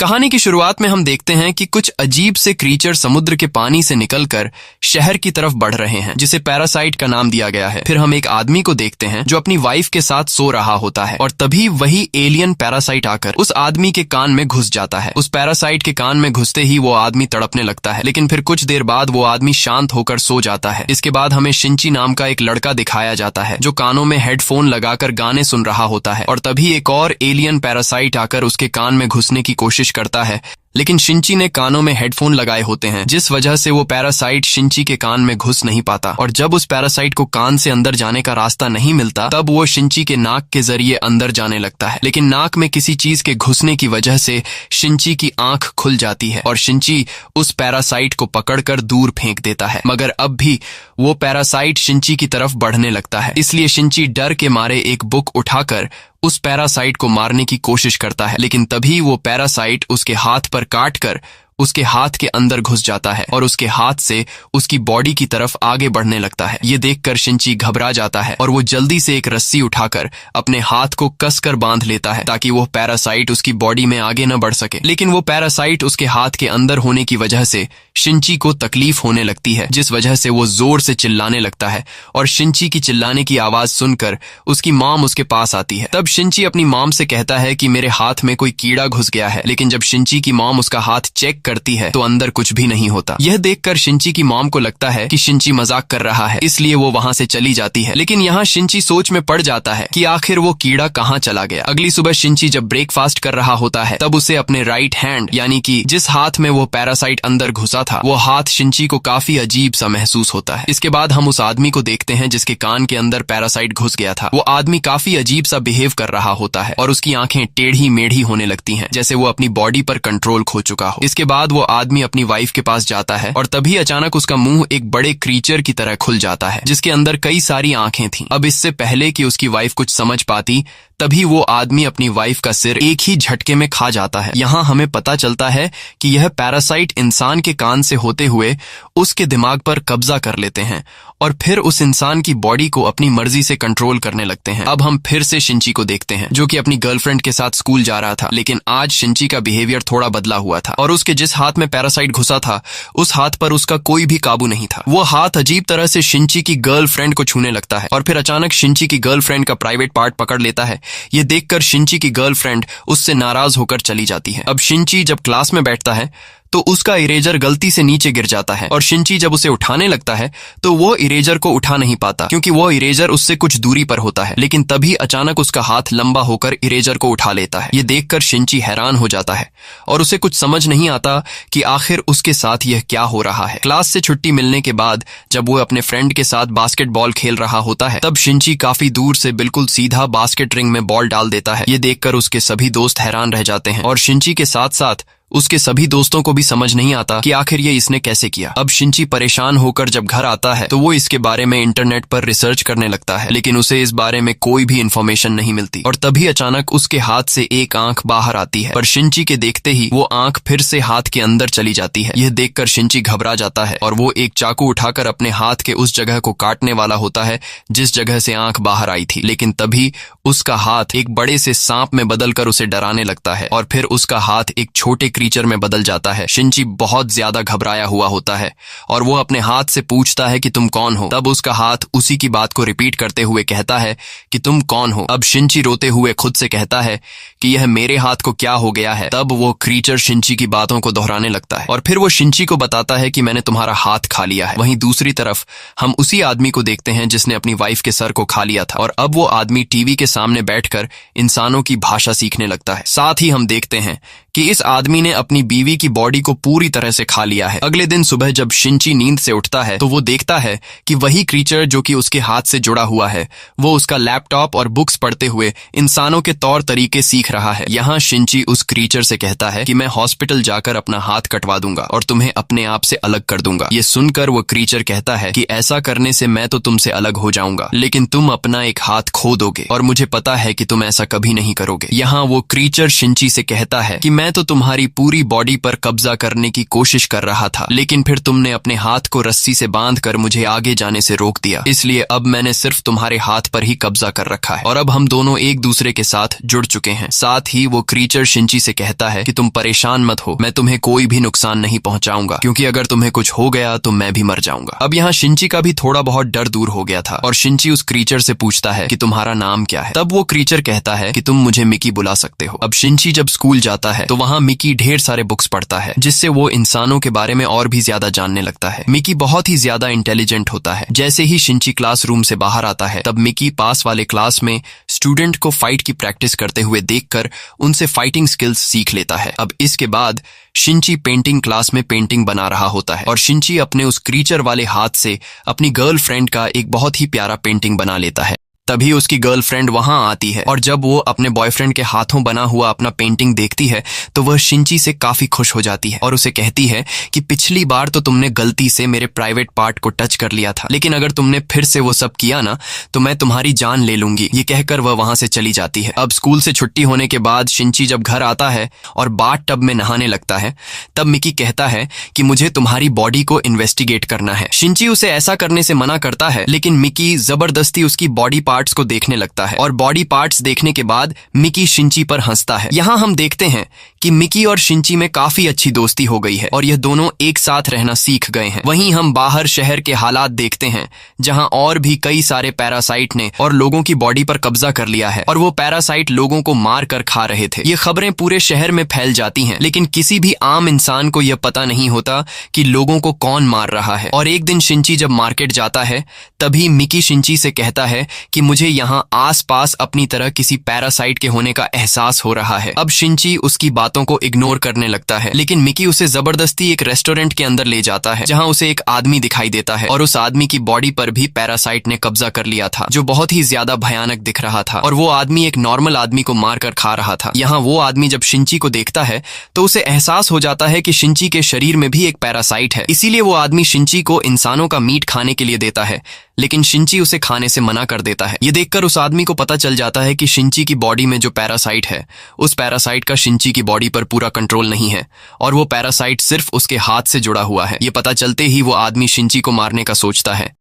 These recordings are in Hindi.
कहानी की शुरुआत में हम देखते हैं कि कुछ अजीब से क्रीचर समुद्र के पानी से निकलकर शहर की तरफ बढ़ रहे हैं, जिसे पैरासाइट का नाम दिया गया है। फिर हम एक आदमी को देखते हैं जो अपनी वाइफ के साथ सो रहा होता है और तभी वही एलियन पैरासाइट आकर उस आदमी के कान में घुस जाता है। उस पैरासाइट के कान में घुसते ही वो आदमी तड़पने लगता है, लेकिन फिर कुछ देर बाद वो आदमी शांत होकर सो जाता है। इसके बाद हमें शिंची नाम का एक लड़का दिखाया जाता है जो कानों में हेडफोन लगाकर गाने सुन रहा होता है और तभी एक और एलियन पैरासाइट आकर उसके कान में घुसने की कोशिश करता है, लेकिन शिंची ने कानों में हेडफोन लगाए होते हैं, जिस वजह से वो पैरासाइट शिंची के कान में घुस नहीं पाता। और जब उस पैरासाइट को कान से अंदर जाने का रास्ता नहीं मिलता, तब वो शिंची के नाक के जरिए अंदर जाने लगता है, लेकिन नाक में किसी चीज के घुसने की वजह से शिंची की आंख खुल जाती है और शिंची उस पैरासाइट को पकड़कर दूर फेंक देता है। मगर अब भी वो पैरासाइट शिंची की तरफ बढ़ने लगता है, इसलिए शिंची डर के मारे एक बुक उठाकर उस पैरासाइट को मारने की कोशिश करता है, लेकिन तभी वो पैरासाइट उसके हाथ पर काटकर उसके हाथ के अंदर घुस जाता है और उसके हाथ से उसकी बॉडी की तरफ आगे बढ़ने लगता है। ये देखकर शिंची घबरा जाता है और वो जल्दी से एक रस्सी उठाकर अपने हाथ को कसकर बांध लेता है ताकि वो पैरासाइट उसकी बॉडी में आगे न बढ़ सके। लेकिन वो पैरासाइट उसके हाथ के अंदर होने की वजह से शिंची को तकलीफ होने लगती है, जिस वजह से वो जोर से चिल्लाने लगता है और शिंची की चिल्लाने की आवाज सुनकर उसकी मॉम उसके पास आती है। तब शिंची अपनी मॉम से कहता है कि मेरे हाथ में कोई कीड़ा घुस गया है, लेकिन जब शिंची की मॉम उसका हाथ चेक करती है तो अंदर कुछ भी नहीं होता। यह देखकर शिंची की मॉम को लगता है कि शिंची मजाक कर रहा है, इसलिए वो वहां से चली जाती है। लेकिन यहाँ शिंची सोच में पड़ जाता है कि आखिर वो कीड़ा कहाँ चला गया। अगली सुबह शिंची जब ब्रेकफास्ट कर रहा होता है, तब उसे अपने राइट हैंड यानी कि जिस हाथ में वो पैरासाइट अंदर घुसा था, वो हाथ शिंची को काफी अजीब सा महसूस होता है। इसके बाद हम उस आदमी को देखते हैं जिसके कान के अंदर पैरासाइट घुस गया था। वो आदमी काफी अजीब सा बिहेव कर रहा होता है और उसकी आंखें टेढ़ी मेढ़ी होने लगती हैं, जैसे वो अपनी बॉडी पर कंट्रोल खो चुका हो। इसके बाद वो आदमी अपनी वाइफ के पास जाता है और तभी अचानक उसका मुंह एक बड़े क्रीचर की तरह खुल जाता है, जिसके अंदर कई सारी आंखें थीं। अब इससे पहले कि उसकी वाइफ कुछ समझ पाती, तभी वो आदमी अपनी वाइफ का सिर एक ही झटके में खा जाता है। यहाँ हमें पता चलता है कि यह पैरासाइट इंसान के कान से होते हुए उसके दिमाग पर कब्जा कर लेते हैं और फिर उस इंसान की बॉडी को अपनी मर्जी से कंट्रोल करने लगते हैं। अब हम फिर से शिंची को देखते हैं जो कि अपनी गर्लफ्रेंड के साथ स्कूल जा रहा था, लेकिन आज शिंची का बिहेवियर थोड़ा बदला हुआ था और उसके जिस हाथ में पैरासाइट घुसा था, उस हाथ पर उसका कोई भी काबू नहीं था। वो हाथ अजीब तरह से शिंची की गर्लफ्रेंड को छूने लगता है और फिर अचानक शिंची की गर्लफ्रेंड का प्राइवेट पार्ट पकड़ लेता है। ये देखकर शिंची की गर्लफ्रेंड उससे नाराज होकर चली जाती है। अब शिंची जब क्लास में बैठता है तो उसका इरेजर गलती से नीचे गिर जाता है और शिंची जब उसे उठाने लगता है तो वो इरेजर को उठा नहीं पाता, क्योंकि वो इरेजर उससे कुछ दूरी पर होता है। लेकिन तभी अचानक उसका हाथ लंबा होकर इरेजर को उठा लेता है। ये देखकर शिंची हैरान हो जाता है और उसे कुछ समझ नहीं आता कि आखिर उसके साथ यह क्या हो रहा है। क्लास से छुट्टी मिलने के बाद जब वो अपने फ्रेंड के साथ बास्केटबॉल खेल रहा होता है, तब शिंची काफी दूर से बिल्कुल सीधा बास्केट रिंग में बॉल डाल देता है। ये देखकर उसके सभी दोस्त हैरान रह जाते हैं और शिंची के साथ साथ उसके सभी दोस्तों को भी समझ नहीं आता कि आखिर ये इसने कैसे किया। अब शिंची परेशान होकर जब घर आता है तो वो इसके बारे में इंटरनेट पर रिसर्च करने लगता है, लेकिन उसे इस बारे में कोई भी इंफॉर्मेशन नहीं मिलती और तभी अचानक उसके हाथ से एक आंख बाहर आती है, पर शिंची के देखते ही वो आंख फिर से हाथ के अंदर चली जाती है। यह देखकर शिंची घबरा जाता है और वो एक चाकू उठाकर अपने हाथ के उस जगह को काटने वाला होता है जिस जगह से आंख बाहर आई थी, लेकिन तभी उसका हाथ एक बड़े से सांप में बदलकर उसे डराने लगता है और फिर उसका हाथ एक छोटे क्रीचर में बदल जाता है। शिंची बहुत ज्यादा घबराया हुआ होता है और वो अपने हाथ से पूछता है कि तुम कौन हो। तब उसका हाथ उसी की बात को रिपीट करते हुए कहता है कि तुम कौन हो। अब शिंची रोते हुए खुद से कहता है कि यह मेरे हाथ को क्या हो गया है। तब वो क्रीचर शिंची की बातों को दोहराने लगता है और फिर वो शिंची को बताता है कि मैंने तुम्हारा हाथ खा लिया है। वहीं दूसरी तरफ हम उसी आदमी को देखते हैं जिसने अपनी वाइफ के सर को खा लिया था और अब वो आदमी टीवी के सामने बैठकर इंसानों की भाषा सीखने लगता है। साथ ही हम देखते हैं कि इस आदमी ने अपनी बीवी की बॉडी को पूरी तरह से खा लिया है। अगले दिन सुबह जब शिंची नींद से उठता है तो वो देखता है कि वही क्रीचर जो कि उसके हाथ से जुड़ा हुआ है, वो उसका लैपटॉप और बुक्स पढ़ते हुए इंसानों के तौर तरीके सीख रहा है। यहाँ शिंची उस क्रीचर से कहता है कि मैं हॉस्पिटल जाकर अपना हाथ कटवा दूंगा और तुम्हें अपने आप से अलग कर दूंगा। ये सुनकर वो क्रीचर कहता है कि ऐसा करने से मैं तो तुमसे अलग हो जाऊंगा, लेकिन तुम अपना एक हाथ खो दोगे और मुझे पता है कि तुम ऐसा कभी नहीं करोगे। यहाँ वो क्रीचर शिंची से कहता है कि मैं तो तुम्हारी पूरी बॉडी पर कब्जा करने की कोशिश कर रहा था, लेकिन फिर तुमने अपने हाथ को रस्सी से बांधकर मुझे आगे जाने से रोक दिया। इसलिए अब मैंने सिर्फ तुम्हारे हाथ पर ही कब्जा कर रखा है और अब हम दोनों एक दूसरे के साथ जुड़ चुके हैं। साथ ही वो क्रीचर शिंची से कहता है कि तुम परेशान मत हो, मैं तुम्हें कोई भी नुकसान नहीं पहुंचाऊंगा, क्योंकि अगर तुम्हें कुछ हो गया तो मैं भी मर जाऊंगा। अब यहाँ शिंची का भी थोड़ा बहुत डर दूर हो गया था और शिंची उस क्रीचर से पूछता है कि तुम्हारा नाम क्या है। तब वो क्रीचर कहता है कि तुम मुझे मिकी बुला सकते हो। अब शिंची जब स्कूल जाता है तो वहाँ मिकी ढेर सारे बुक्स पढ़ता है, जिससे वो इंसानों के बारे में और भी ज्यादा जानने लगता है। मिकी बहुत ही ज्यादा इंटेलिजेंट होता है। जैसे ही शिंची क्लासरूम से बाहर आता है तब मिकी पास वाले क्लास में स्टूडेंट को फाइट की प्रैक्टिस करते हुए देखकर उनसे फाइटिंग स्किल्स सीख लेता है। अब इसके बाद शिंची पेंटिंग क्लास में पेंटिंग बना रहा होता है और शिंची अपने उस क्रीचर वाले हाथ से अपनी गर्लफ्रेंड का एक बहुत ही प्यारा पेंटिंग बना लेता है। तभी उसकी गर्लफ्रेंड वहां आती है और जब वो अपने बॉयफ्रेंड के हाथों बना हुआ अपना पेंटिंग देखती है तो वह शिंची से काफी खुश हो जाती है और उसे कहती है कि पिछली बार तो तुमने गलती से मेरे प्राइवेट पार्ट को टच कर लिया था, लेकिन अगर तुमने फिर से वो सब किया ना तो मैं तुम्हारी जान ले लूंगी। ये कहकर वह वहां से चली जाती है। अब स्कूल से छुट्टी होने के बाद शिंची जब घर आता है और बाथ टब में नहाने लगता है तब मिकी कहता है कि मुझे तुम्हारी बॉडी को इन्वेस्टिगेट करना है। शिंची उसे ऐसा करने से मना करता है, लेकिन मिकी जबरदस्ती उसकी बॉडी पार्ट्स को देखने लगता है और बॉडी पार्ट्स देखने के बाद मिकी शिंची पर हंसता है। यहाँ हम देखते हैं कि मिकी और शिंची में काफी अच्छी दोस्ती हो गई है और यह दोनों एक साथ रहना सीख गए हैं। वहीं हम बाहर शहर के हालात देखते हैं जहाँ और भी कई सारे पैरासाइट ने और लोगों की बॉडी पर कब्जा कर लिया है और वो पैरासाइट लोगों को मार कर खा रहे थे। ये खबरें पूरे शहर में फैल जाती हैं, लेकिन किसी भी आम इंसान को यह पता नहीं होता कि लोगों को कौन मार रहा है। और एक दिन शिंची जब मार्केट जाता है तभी मिकी शिंची से कहता है कि मुझे यहाँ आसपास अपनी तरह किसी पैरासाइट के होने का एहसास हो रहा है। अब शिंची उसकी बातों को इग्नोर करने लगता है, लेकिन मिकी उसे जबरदस्ती एक रेस्टोरेंट के अंदर ले जाता है जहां उसे एक आदमी दिखाई देता है और उस आदमी की बॉडी पर भी पैरासाइट ने कब्जा कर लिया था, जो बहुत ही ज्यादा भयानक दिख रहा था और वो आदमी एक नॉर्मल आदमी को मार कर खा रहा था। यहाँ वो आदमी जब शिंची को देखता है तो उसे एहसास हो जाता है कि शिंची के शरीर में भी एक पैरासाइट है, इसीलिए वो आदमी शिंची को इंसानों का मीट खाने के लिए देता है, लेकिन शिंची उसे खाने से मना कर देता है। ये देखकर उस आदमी को पता चल जाता है कि शिंची की बॉडी में जो पैरासाइट है उस पैरासाइट का शिंची की बॉडी पर पूरा कंट्रोल नहीं है और वो पैरासाइट सिर्फ उसके हाथ से जुड़ा हुआ है। ये पता चलते ही वो आदमी शिंची को मारने का सोचता है,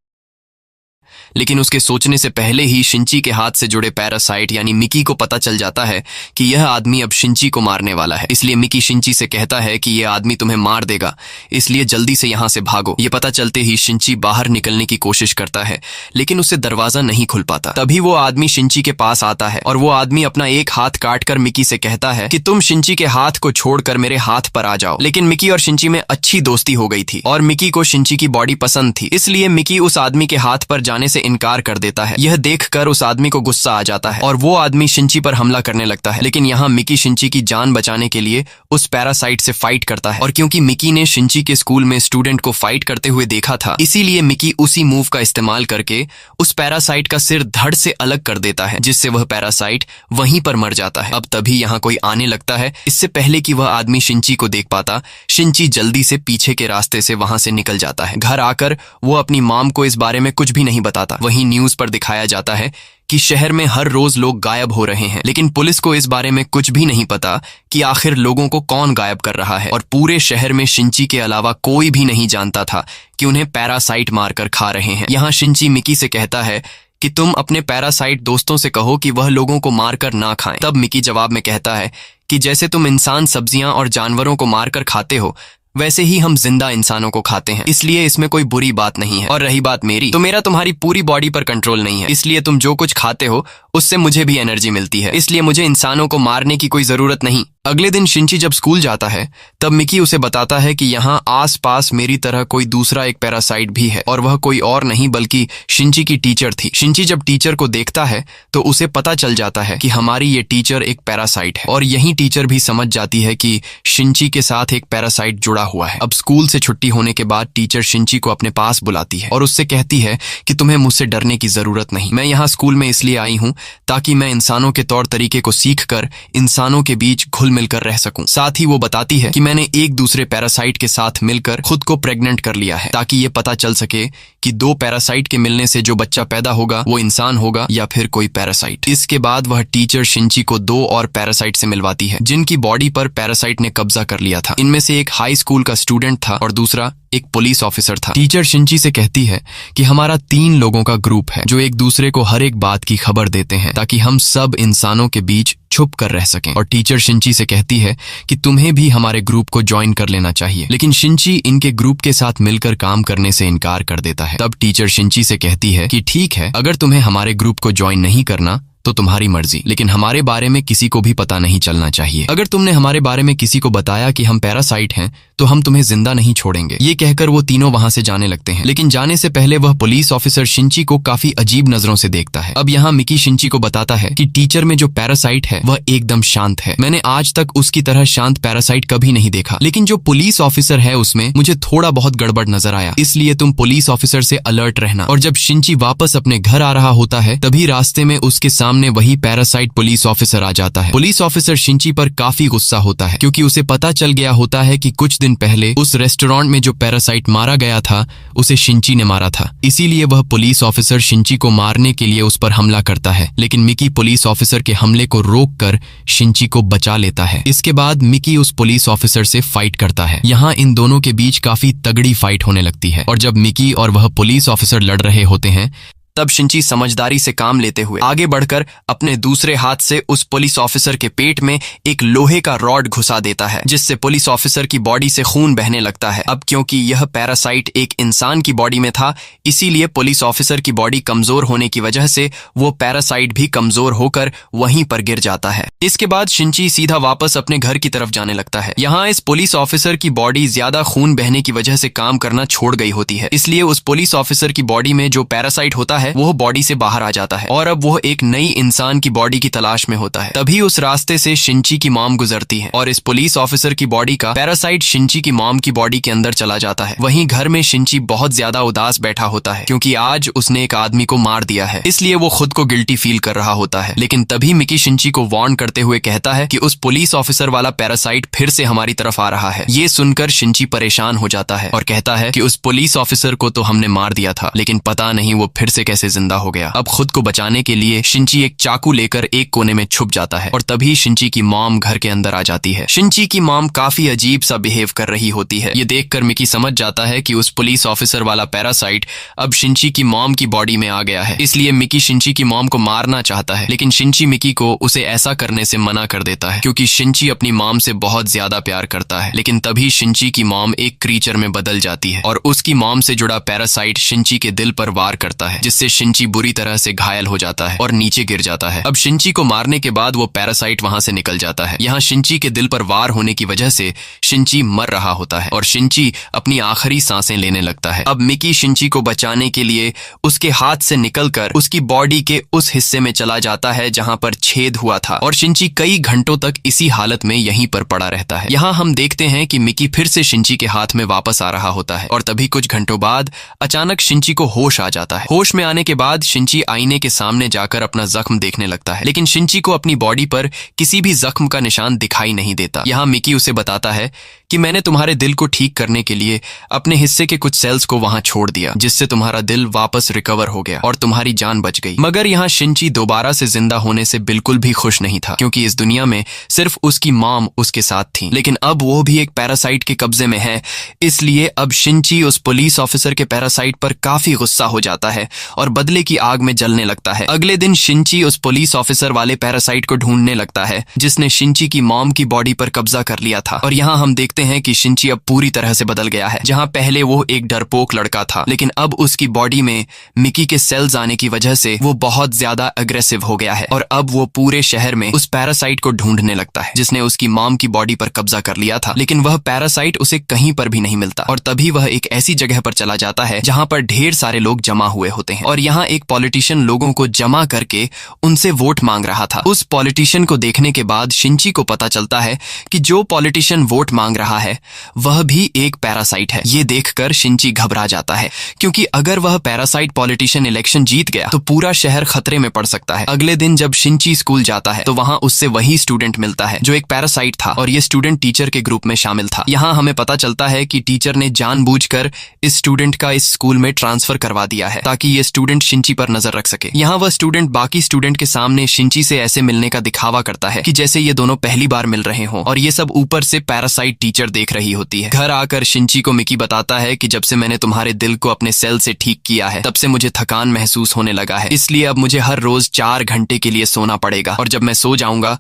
लेकिन उसके सोचने से पहले ही शिंची के हाथ से जुड़े पैरासाइट यानी मिकी को पता चल जाता है कि यह आदमी अब शिंची को मारने वाला है। इसलिए मिकी शिंची से कहता है कि यह आदमी तुम्हें मार देगा, इसलिए जल्दी से यहाँ से भागो। ये पता चलते ही शिंची बाहर निकलने की कोशिश करता है, लेकिन उससे दरवाजा नहीं खुल पाता। तभी वो आदमी शिंची के पास आता है और वो आदमी अपना एक हाथ काटकर मिकी से कहता है कि तुम शिंची के हाथ को छोड़कर मेरे हाथ पर आ जाओ। लेकिन मिकी और शिंची में अच्छी दोस्ती हो गई थी और मिकी को शिंची की बॉडी पसंद थी, इसलिए मिकी उस आदमी के हाथ पर जाने से इनकार कर देता है। यह देखकर उस आदमी को गुस्सा आ जाता है और वो आदमी शिंची पर हमला करने लगता है, लेकिन यहाँ मिकी शिंची की जान बचाने के लिए उस पैरासाइट से फाइट करता है और क्योंकि मिकी ने शिंची के स्कूल में स्टूडेंट को फाइट करते हुए देखा था, इसीलिए मिकी उसी मूव का इस्तेमाल करके उस पैरासाइट का सिर धड़ से अलग कर देता है, जिससे वह पैरासाइट वहीं पर मर जाता है। अब तभी यहाँ कोई आने लगता है। इससे पहले कि वह आदमी शिंची को देख पाता, शिंची जल्दी से पीछे के रास्ते से वहां से निकल जाता है। घर आकर वो अपनी मॉम को इस बारे में कुछ भी नहीं बताता। वहीं न्यूज पर दिखाया जाता है कि शहर में हर रोज लोग गायब हो रहे हैं, लेकिन पुलिस को इस बारे में कुछ भी नहीं पता कि आखिर लोगों को कौन गायब कर रहा है और पूरे शहर में शिंची के अलावा कोई भी नहीं जानता था कि उन्हें पैरासाइट मारकर खा रहे हैं। यहाँ शिंची मिकी से कहता है कि तुम अपने पैरासाइट दोस्तों से कहो कि वह लोगों को मारकर ना खाएं। तब मिकी जवाब में कहता है कि जैसे तुम इंसान सब्जियां और जानवरों को मारकर खाते हो, वैसे ही हम जिंदा इंसानों को खाते हैं, इसलिए इसमें कोई बुरी बात नहीं है। और रही बात मेरी, तो मेरा तुम्हारी पूरी बॉडी पर कंट्रोल नहीं है, इसलिए तुम जो कुछ खाते हो उससे मुझे भी एनर्जी मिलती है, इसलिए मुझे इंसानों को मारने की कोई जरूरत नहीं। अगले दिन शिंची जब स्कूल जाता है तब मिकी उसे बताता है कि यहाँ आसपास मेरी तरह कोई दूसरा एक पैरासाइट भी है और वह कोई और नहीं बल्कि शिंची की टीचर थी। शिंची जब टीचर को देखता है तो उसे पता चल जाता है कि हमारी ये टीचर एक पैरासाइट है और यही टीचर भी समझ जाती है कि शिंची के साथ एक पैरासाइट जुड़ा हुआ है। अब स्कूल से छुट्टी होने के बाद टीचर शिंची को अपने पास बुलाती है और उससे कहती है कि तुम्हें मुझसे डरने की जरूरत नहीं, मैं यहाँ स्कूल में इसलिए आई हूँ ताकि मैं इंसानों के तौर तरीके को सीख कर इंसानों के बीच घुल मिलकर रह सकूं। साथ ही वो बताती है कि मैंने एक दूसरे पैरासाइट के साथ मिलकर खुद को प्रेग्नेंट कर लिया है, ताकि ये पता चल सके कि दो पैरासाइट के मिलने से जो बच्चा पैदा होगा वो इंसान होगा या फिर कोई पैरासाइट। इसके बाद वह टीचर शिंची को दो और पैरासाइट से मिलवाती है, जिनकी बॉडी पर पैरासाइट ने कब्जा कर लिया था। इनमें से एक हाई स्कूल का स्टूडेंट था और दूसरा एक पुलिस ऑफिसर था। टीचर शिंची से कहती है कि हमारा 3 लोगों का ग्रुप है जो एक दूसरे को हर एक बात की खबर देते हैं, ताकि हम सब इंसानों के बीच छुप कर रह सकें। और टीचर शिंची से कहती है कि तुम्हें भी हमारे ग्रुप को ज्वाइन कर लेना चाहिए, लेकिन शिंची इनके ग्रुप के साथ मिलकर काम करने से इनकार कर देता है। तब टीचर शिंची से कहती है कि ठीक है, अगर तुम्हें हमारे ग्रुप को ज्वाइन नहीं करना तो तुम्हारी मर्जी, लेकिन हमारे बारे में किसी को भी पता नहीं चलना चाहिए। अगर तुमने हमारे बारे में किसी को बताया कि हम पैरासाइट हैं तो हम तुम्हें जिंदा नहीं छोड़ेंगे। ये कहकर वो तीनों वहां से जाने लगते हैं, लेकिन जाने से पहले वह पुलिस ऑफिसर शिंची को काफी अजीब नजरों से देखता है। अब यहाँ मिकी शिंची को बताता है कि टीचर में जो पैरासाइट है वह एकदम शांत है। मैंने आज तक उसकी तरह शांत पैरासाइट कभी नहीं देखा, लेकिन जो पुलिस ऑफिसर है उसमें मुझे थोड़ा बहुत गड़बड़ नजर आया, इसलिए तुम पुलिस ऑफिसर से अलर्ट रहना। और जब शिंची वापस अपने घर आ रहा होता है तभी रास्ते में उसके सामने वही पैरासाइट पुलिस ऑफिसर आ जाता है। पुलिस ऑफिसर शिंची पर काफी गुस्सा होता है, क्योंकि उसे पता चल गया होता है कि कुछ दिन पहले उस रेस्टोरेंट में जो पैरासाइट मारा गया था उसे शिंची ने मारा था। इसीलिए वह पुलिस ऑफिसर शिंची को मारने के लिए उस पर हमला करता है, लेकिन मिकी पुलिस ऑफिसर के हमले को रोककर शिंची को बचा लेता है। इसके बाद मिकी उस पुलिस ऑफिसर से फाइट करता है। यहाँ इन दोनों के बीच काफी तगड़ी फाइट होने लगती है, और जब मिकी और वह पुलिस ऑफिसर लड़ रहे होते हैं तब शिंची समझदारी से काम लेते हुए आगे बढ़कर अपने दूसरे हाथ से उस पुलिस ऑफिसर के पेट में एक लोहे का रॉड घुसा देता है, जिससे पुलिस ऑफिसर की बॉडी से खून बहने लगता है। अब क्योंकि यह पैरासाइट एक इंसान की बॉडी में था, इसीलिए पुलिस ऑफिसर की बॉडी कमजोर होने की वजह से वो पैरासाइट भी कमजोर होकर वहीं पर गिर जाता है। इसके बाद शिंची सीधा वापस अपने घर की तरफ जाने लगता है। यहाँ इस पुलिस ऑफिसर की बॉडी ज्यादा खून बहने की वजह से काम करना छोड़ गई होती है, इसलिए उस पुलिस ऑफिसर की बॉडी में जो पैरासाइट होता है वो बॉडी से बाहर आ जाता है और अब वो एक नई इंसान की बॉडी की तलाश में होता है। तभी उस रास्ते से शिंची की मॉम गुजरती है और इस पुलिस ऑफिसर की बॉडी का पैरासाइट शिंची की मॉम की बॉडी के अंदर चला जाता है। वहीं घर में शिंची बहुत ज्यादा उदास बैठा होता है, क्योंकि आज उसने एक आदमी को मार दिया है, इसलिए वो खुद को गिल्टी फील कर रहा होता है। लेकिन तभी मिकी शिंची को वार्न करते हुए कहता है कि उस पुलिस ऑफिसर वाला पैरासाइट फिर से हमारी तरफ आ रहा है। ये सुनकर शिंची परेशान हो जाता है और कहता है कि उस पुलिस ऑफिसर को तो हमने मार दिया था, लेकिन पता नहीं वो फिर से कैसे जिंदा हो गया। अब खुद को बचाने के लिए शिंची एक चाकू लेकर एक कोने में छुप जाता है और तभी शिंची की मॉम घर के अंदर आ जाती है। शिंची की मॉम काफी अजीब सा बिहेव कर रही होती है। ये देखकर मिकी समझ जाता है कि उस पुलिस ऑफिसर वाला पैरासाइट अब शिंची की मॉम की बॉडी में आ गया है, इसलिए मिकी शिंची की मॉम को मारना चाहता है, लेकिन शिंची मिकी को उसे ऐसा करने से मना कर देता है, क्योंकि शिंची अपनी मॉम से बहुत ज्यादा प्यार करता है। लेकिन तभी शिंची की मॉम एक क्रीचर में बदल जाती है और उसकी मॉम से जुड़ा पैरासाइट शिंची के दिल पर वार करता है, जिससे शिंची बुरी तरह से घायल हो जाता है और नीचे गिर जाता है। अब शिंची को मारने के बाद वो पैरासाइट वहां से निकल जाता है। यहाँ शिंची के दिल पर वार होने की वजह से शिंची मर रहा होता है और शिंची अपनी आखिरी सांसें लेने लगता है। अब मिकी शिंची को बचाने के लिए उसके हाथ से निकलकर उसकी बॉडी के उस हिस्से में चला जाता है जहां पर छेद हुआ था और शिंची कई घंटों तक इसी हालत में यहीं पर पड़ा रहता है। यहाँ हम देखते हैं कि मिकी फिर से शिंची के हाथ में वापस आ रहा होता है और तभी कुछ घंटों बाद अचानक शिंची को होश आ जाता है। होश में आने के बाद शिंची आईने के सामने जाकर अपना जख्म देखने लगता है, लेकिन शिंची को अपनी बॉडी पर किसी भी जख्म का निशान दिखाई नहीं देता। यहाँ मिकी उसे बताता है कि मैंने तुम्हारे दिल को ठीक करने के लिए अपने हिस्से के कुछ सेल्स को वहां छोड़ दिया, जिससे तुम्हारा दिल वापस रिकवर हो गया और तुम्हारी जान बच गई। मगर यहाँ शिंची दोबारा से जिंदा होने से बिल्कुल भी खुश नहीं था, क्योंकि इस दुनिया में सिर्फ उसकी मॉम उसके साथ थी, लेकिन अब वो भी एक पैरासाइट के कब्जे में है। इसलिए अब शिंची उस पुलिस ऑफिसर के पैरासाइट पर काफी गुस्सा हो जाता है और बदले की आग में जलने लगता है। अगले दिन शिंची उस पुलिस ऑफिसर वाले पैरासाइट को ढूंढने लगता है जिसने शिंची की मॉम की बॉडी पर कब्जा कर लिया था और यहाँ हम देखते हैं कि शिंची अब पूरी तरह से बदल गया है। जहाँ पहले वो एक डरपोक लड़का था, लेकिन अब उसकी बॉडी में मिकी के सेल्स आने की वजह से वो बहुत ज्यादा अग्रेसिव हो गया है और अब वो पूरे शहर में उस पैरासाइट को ढूंढने लगता है जिसने उसकी मॉम की बॉडी पर कब्जा कर लिया था। लेकिन वह पैरासाइट उसे कहीं पर भी नहीं मिलता और तभी वह एक ऐसी जगह पर चला जाता है जहाँ पर ढेर सारे लोग जमा हुए होते हैं और यहाँ एक पॉलिटिशियन लोगों को जमा करके उनसे वोट मांग रहा था। उस पॉलिटिशियन को देखने के बाद शिंची को पता चलता है कि जो पॉलिटिशियन वोट मांग रहा रहा है वह भी एक पैरासाइट है। ये देखकर शिंची घबरा जाता है, क्योंकि अगर वह पैरासाइट पॉलिटिशियन इलेक्शन जीत गया तो पूरा शहर खतरे में पड़ सकता है। अगले दिन जब शिंची स्कूल जाता है तो वहां उससे वही स्टूडेंट मिलता है जो एक पैरासाइट था, और ये स्टूडेंट टीचर के ग्रुप में शामिल था। यहाँ हमें पता चलता है कि टीचर ने जानबूझकर इस स्टूडेंट का इस स्कूल में ट्रांसफर करवा दिया है ताकि ये स्टूडेंट शिंची पर नजर रख सके। यहाँ वह स्टूडेंट बाकी स्टूडेंट के सामने शिंची से ऐसे मिलने का दिखावा करता है कि जैसे ये दोनों पहली बार मिल रहे हों, और ये सब ऊपर से पैरासाइट टीचर देख रही होती है। घर आकर शिंची को मिकी बताता है कि जब से मैंने तुम्हारे दिल को अपने सेल से ठीक किया है तब से मुझे थकान महसूस होने लगा है, इसलिए अब मुझे हर रोज 4 घंटे के लिए सोना पड़ेगा, और जब मैं सो जाऊंगा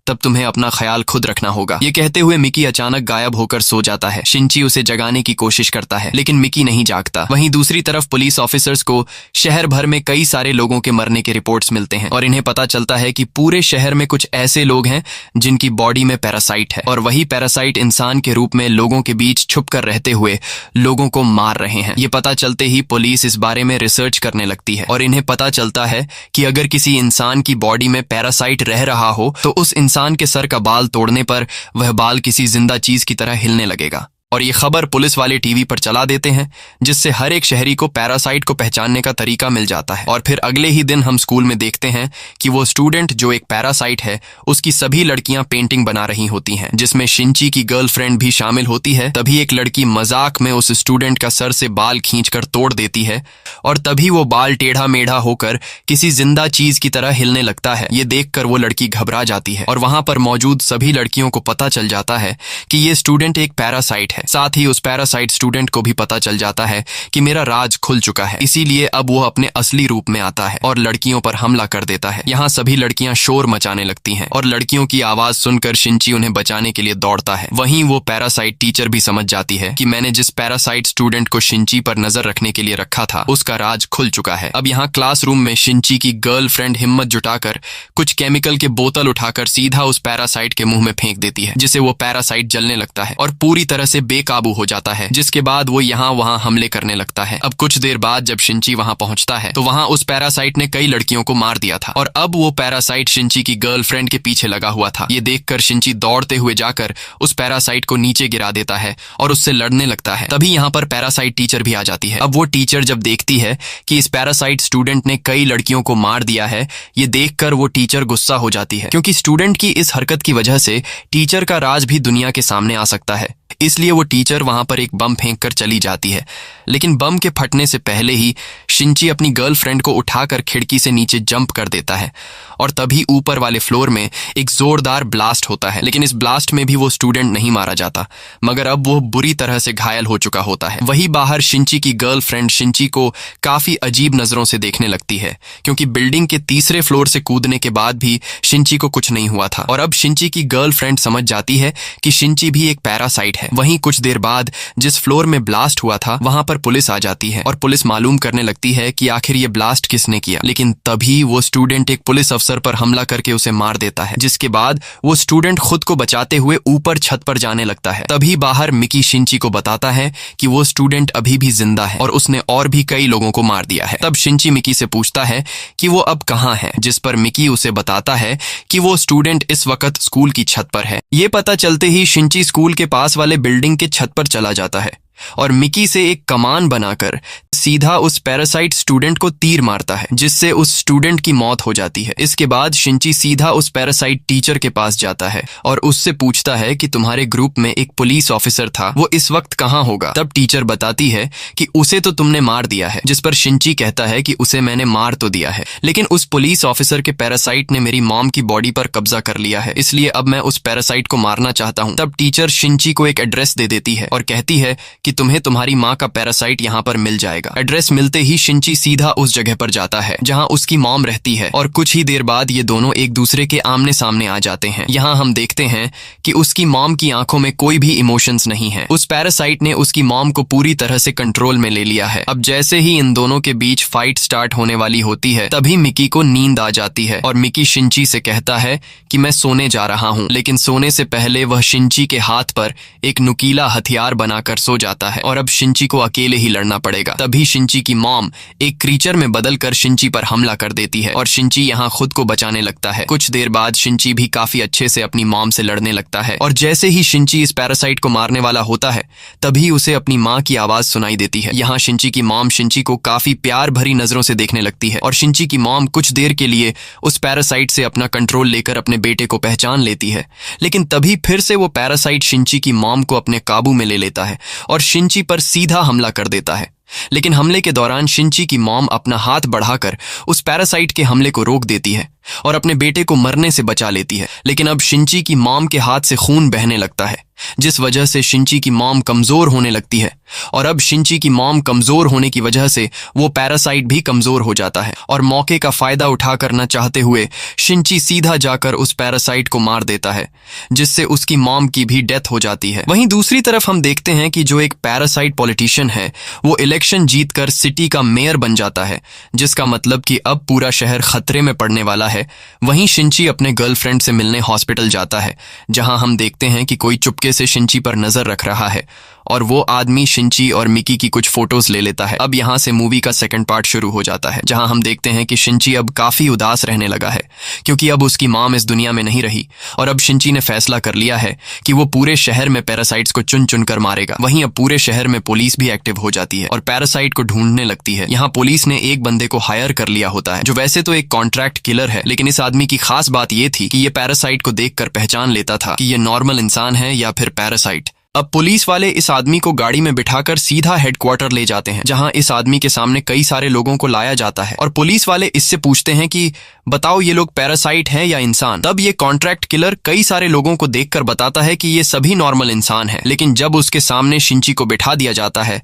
तब तुम्हें अपना ख्याल खुद रखना होगा। ये कहते हुए मिकी अचानक गायब होकर सो जाता है। शिंची उसे जगाने की कोशिश करता है, लेकिन मिकी नहीं जागता। वहीं दूसरी तरफ पुलिस ऑफिसर्स को शहर भर में कई सारे लोगों के मरने के रिपोर्ट्स मिलते हैं, और इन्हें पता चलता है कि पूरे शहर में कुछ ऐसे लोग हैं जिनकी बॉडी में पैरासाइट है, और वही पैरासाइट इंसान के रूप में लोगों के बीच छुप कर रहते हुए लोगों को मार रहे हैं। ये पता चलते ही पुलिस इस बारे में रिसर्च करने लगती है, और इन्हें पता चलता है कि अगर किसी इंसान की बॉडी में पैरासाइट रह रहा हो तो उस इंसान के सर का बाल तोड़ने पर वह बाल किसी जिंदा चीज की तरह हिलने लगेगा। और ये खबर पुलिस वाले टीवी पर चला देते हैं, जिससे हर एक शहरी को पैरासाइट को पहचानने का तरीका मिल जाता है। और फिर अगले ही दिन हम स्कूल में देखते हैं कि वो स्टूडेंट जो एक पैरासाइट है उसकी सभी लड़कियां पेंटिंग बना रही होती हैं, जिसमें शिंची की गर्लफ्रेंड भी शामिल होती है। तभी एक लड़की मजाक में उस स्टूडेंट का सर से बाल खींचकर तोड़ देती है, और तभी वो बाल टेढ़ा मेढ़ा होकर किसी जिंदा चीज की तरह हिलने लगता है। ये देखकर वो लड़की घबरा जाती है, और वहां पर मौजूद सभी लड़कियों को पता चल जाता है कि ये स्टूडेंट एक पैरासाइट है। साथ ही उस पैरासाइट स्टूडेंट को भी पता चल जाता है कि मेरा राज खुल चुका है, इसीलिए अब वो अपने असली रूप में आता है और लड़कियों पर हमला कर देता है। यहाँ सभी लड़कियां शोर मचाने लगती हैं, और लड़कियों की आवाज सुनकर शिंची उन्हें बचाने के लिए दौड़ता है। वहीं वो पैरासाइट टीचर भी समझ जाती है कि मैंने जिस पैरासाइट स्टूडेंट को शिंची पर नजर रखने के लिए रखा था उसका राज खुल चुका है। अब यहाँ क्लासरूम में शिंची की गर्लफ्रेंड हिम्मत जुटाकर कुछ केमिकल के बोतल उठाकर सीधा उस पैरासाइट के मुंह में फेंक देती है, जिससे वो पैरासाइट जलने लगता है और पूरी तरह से बेकाबू हो जाता है, जिसके बाद वो यहाँ वहाँ हमले करने लगता है। अब कुछ देर बाद जब शिंची वहाँ पहुंचता है तो वहाँ उस पैरासाइट ने कई लड़कियों को मार दिया था, और अब वो पैरासाइट शिंची की गर्लफ्रेंड के पीछे लगा हुआ था। ये देखकर शिंची दौड़ते हुए जाकर उस पैरासाइट को नीचे गिरा देता है और उससे लड़ने लगता है। तभी यहाँ पर पैरासाइट टीचर भी आ जाती है। अब वो टीचर जब देखती है कि इस पैरासाइट स्टूडेंट ने कई लड़कियों को मार दिया है, ये देखकर वो टीचर गुस्सा हो जाती है, क्योंकि स्टूडेंट की इस हरकत की वजह से टीचर का राज भी दुनिया के सामने आ सकता है। इसलिए वो टीचर वहां पर एक बम फेंक कर चली जाती है, लेकिन बम के फटने से पहले ही शिंची अपनी गर्लफ्रेंड को उठाकर खिड़की से नीचे जंप कर देता है, और तभी ऊपर वाले फ्लोर में एक जोरदार ब्लास्ट होता है। लेकिन इस ब्लास्ट में भी वो स्टूडेंट नहीं मारा जाता, मगर अब वो बुरी तरह से घायल हो चुका होता है। वही बाहर शिंची की गर्लफ्रेंड शिंची को काफी अजीब नजरों से देखने लगती है, क्योंकि बिल्डिंग के तीसरे फ्लोर से कूदने के बाद भी शिंची को कुछ नहीं हुआ था। और अब शिंची की गर्लफ्रेंड समझ जाती है कि शिंची भी एक पैरासाइट है। वहीं कुछ देर बाद जिस फ्लोर में ब्लास्ट हुआ था वहां पर पुलिस आ जाती है, और पुलिस मालूम करने लगती है कि आखिर ये ब्लास्ट किसने किया। लेकिन तभी वो स्टूडेंट एक पुलिस अफसर पर हमला करके उसे मार देता है, जिसके बाद वो स्टूडेंट खुद को बचाते हुए ऊपर छत पर जाने लगता है। तभी बाहर मिकी शिंची को बताता है कि वो स्टूडेंट अभी भी जिंदा है और उसने और भी कई लोगों को मार दिया है। तब शिंची मिकी से पूछता है कि वो अब कहाँ है, जिस पर मिकी उसे बताता है कि वो स्टूडेंट इस वक्त स्कूल की छत पर है। ये पता चलते ही शिंची स्कूल के पास वाले बिल्डिंग के छत पर चला जाता है और मिकी से एक कमान बनाकर सीधा उस पैरासाइट स्टूडेंट को तीर मारता है, जिससे उस स्टूडेंट की मौत हो जाती है। इसके बाद शिंची सीधा उस पैरासाइट टीचर के पास जाता है और उससे पूछता है कि तुम्हारे ग्रुप में एक पुलिस ऑफिसर था, वो इस वक्त कहाँ होगा। तब टीचर बताती है कि उसे तो तुमने मार दिया है, जिस पर शिंची कहता है कि उसे मैंने मार तो दिया है, लेकिन उस पुलिस ऑफिसर के पैरासाइट ने मेरी मॉम की बॉडी पर कब्जा कर लिया है, इसलिए अब मैं उस पैरासाइट को मारना चाहता हूँ। तब टीचर शिंची को एक एड्रेस दे देती है और कहती है कि तुम्हें तुम्हारी माँ का पैरासाइट यहाँ पर मिल जाएगा। एड्रेस मिलते ही शिंची सीधा उस जगह पर जाता है जहाँ उसकी मॉम रहती है, और कुछ ही देर बाद ये दोनों एक दूसरे के आमने सामने आ जाते हैं। यहाँ हम देखते हैं कि उसकी मॉम की आंखों में कोई भी इमोशंस नहीं है। उस पैरासाइट ने उसकी मॉम को पूरी तरह से कंट्रोल में ले लिया है। अब जैसे ही इन दोनों के बीच फाइट स्टार्ट होने वाली होती है, तभी मिकी को नींद आ जाती है और मिकी शिंची से कहता है कि मैं सोने जा रहा हूँ, लेकिन सोने से पहले वह शिंची के हाथ पर एक नुकीला हथियार बनाकर सो जाता जाता है और अब शिंची को अकेले ही लड़ना पड़ेगा। तभी शिंची की मॉम एक क्रीचर में बदलकर शिंची पर हमला कर देती है और शिंची यहाँ खुद को बचाने लगता है। कुछ देर बाद शिंची भी काफी अच्छे से अपनी मॉम से लड़ने लगता है और जैसे ही शिंची इस पैरासाइट को मारने वाला होता है तभी उसे अपनी माँ की आवाज सुनाई देती है। यहाँ शिंची की मॉम शिंची को काफी प्यार भरी नजरों से देखने लगती है और शिंची की मॉम कुछ देर के लिए उस पैरासाइट से अपना कंट्रोल लेकर अपने बेटे को पहचान लेती है, लेकिन तभी फिर से वो पैरासाइट शिंची की मॉम को अपने काबू में ले लेता है और शिंची पर सीधा हमला कर देता है। लेकिन हमले के दौरान शिंची की मॉम अपना हाथ बढ़ाकर उस पैरासाइट के हमले को रोक देती है और अपने बेटे को मरने से बचा लेती है। लेकिन अब शिंची की मॉम के हाथ से खून बहने लगता है, जिस वजह से शिंची की मॉम कमजोर होने लगती है और अब शिंची की मॉम कमजोर होने की वजह से वो पैरासाइट भी कमजोर हो जाता है और मौके का फायदा उठा करना चाहते हुए शिंची सीधा जाकर उस पैरासाइट को मार देता है, जिससे उसकी मॉम की भी डेथ हो जाती है। वहीं दूसरी तरफ हम देखते हैं कि जो एक पैरासाइट पॉलिटिशियन है वो इलेक्शन जीतकर सिटी का मेयर बन जाता है, जिसका मतलब कि अब पूरा शहर खतरे में पड़ने वाला है। वहीं शिंची अपने गर्लफ्रेंड से मिलने हॉस्पिटल जाता है, जहां हम देखते हैं कि कोई चुपके से शिंची पर नजर रख रहा है और वो आदमी शिंची और मिकी की कुछ फोटोज ले लेता है। अब यहाँ से मूवी का सेकंड पार्ट शुरू हो जाता है, जहां हम देखते हैं कि शिंची अब काफी उदास रहने लगा है क्योंकि अब उसकी मॉम इस दुनिया में नहीं रही और अब शिंची ने फैसला कर लिया है कि वो पूरे शहर में पैरासाइट्स को चुन चुन कर मारेगा। वहीं अब पूरे शहर में पुलिस भी एक्टिव हो जाती है और पैरासाइट को ढूंढने लगती है। यहाँ पुलिस ने एक बंदे को हायर कर लिया होता है जो वैसे तो एक कॉन्ट्रैक्ट किलर है, लेकिन इस आदमी की खास बात ये थी कि ये पैरासाइट को देखकर पहचान लेता था कि ये नॉर्मल इंसान है या फिर पैरासाइट। अब पुलिस वाले इस आदमी को गाड़ी में बिठाकर सीधा हेडक्वार्टर ले जाते हैं, जहां इस आदमी के सामने कई सारे लोगों को लाया जाता है और पुलिस वाले इससे पूछते हैं कि बताओ ये लोग पैरासाइट हैं या इंसान। तब ये कॉन्ट्रैक्ट किलर कई सारे लोगों को देखकर बताता है कि ये सभी नॉर्मल इंसान हैं, लेकिन जब उसके सामने शिंची को बिठा दिया जाता है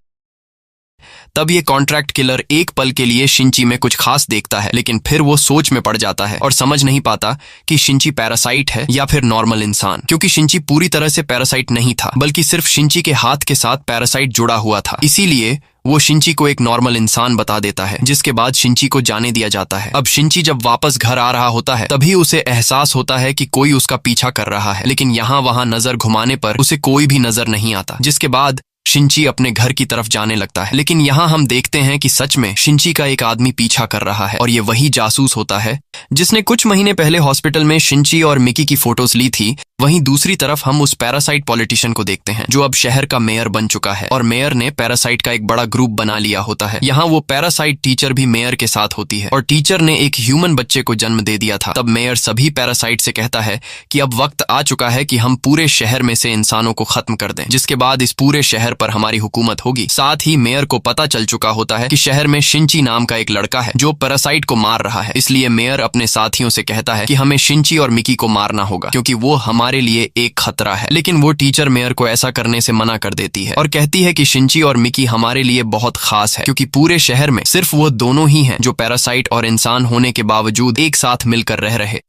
तब ये कॉन्ट्रैक्ट किलर एक पल के लिए शिंची में कुछ खास देखता है, लेकिन फिर वो सोच में पड़ जाता है और समझ नहीं पाता कि शिंची पैरासाइट है या फिर नॉर्मल इंसान, क्योंकि शिंची पूरी तरह से पैरासाइट नहीं था, बल्कि सिर्फ शिंची के हाथ के साथ पैरासाइट जुड़ा हुआ था। इसीलिए वो शिंची को एक नॉर्मल इंसान बता देता है, जिसके बाद शिंची को जाने दिया जाता है। अब शिंची जब वापस घर आ रहा होता है तभी उसे एहसास होता है कि कोई उसका पीछा कर रहा है, लेकिन यहाँ वहां नजर घुमाने पर उसे कोई भी नजर नहीं आता, जिसके बाद शिंची अपने घर की तरफ जाने लगता है। लेकिन यहाँ हम देखते हैं कि सच में शिंची का एक आदमी पीछा कर रहा है और ये वही जासूस होता है जिसने कुछ महीने पहले हॉस्पिटल में शिंची और मिकी की फोटोज ली थी। वहीं दूसरी तरफ हम उस पैरासाइट पॉलिटिशियन को देखते हैं जो अब शहर का मेयर बन चुका है और मेयर ने पैरासाइट का एक बड़ा ग्रुप बना लिया होता है। यहाँ वो पैरासाइट टीचर भी मेयर के साथ होती है और टीचर ने एक ह्यूमन बच्चे को जन्म दे दिया था। तब मेयर सभी पैरासाइट से कहता है कि अब वक्त आ चुका है कि हम पूरे शहर में से इंसानों को खत्म कर दें, जिसके बाद इस पूरे शहर पर हमारी हुकूमत होगी। साथ ही मेयर को पता चल चुका होता है कि शहर में शिंची नाम का एक लड़का है जो पैरासाइट को मार रहा है, इसलिए मेयर अपने साथियों से कहता है कि हमें शिंची और मिकी को मारना होगा क्योंकि वो हमारे लिए एक खतरा है। लेकिन वो टीचर मेयर को ऐसा करने से मना कर देती है और कहती है कि शिंची और मिकी हमारे लिए बहुत खास है क्योंकि पूरे शहर में सिर्फ वो दोनों ही हैं जो पैरासाइट और इंसान होने के बावजूद एक साथ मिलकर रह रहे।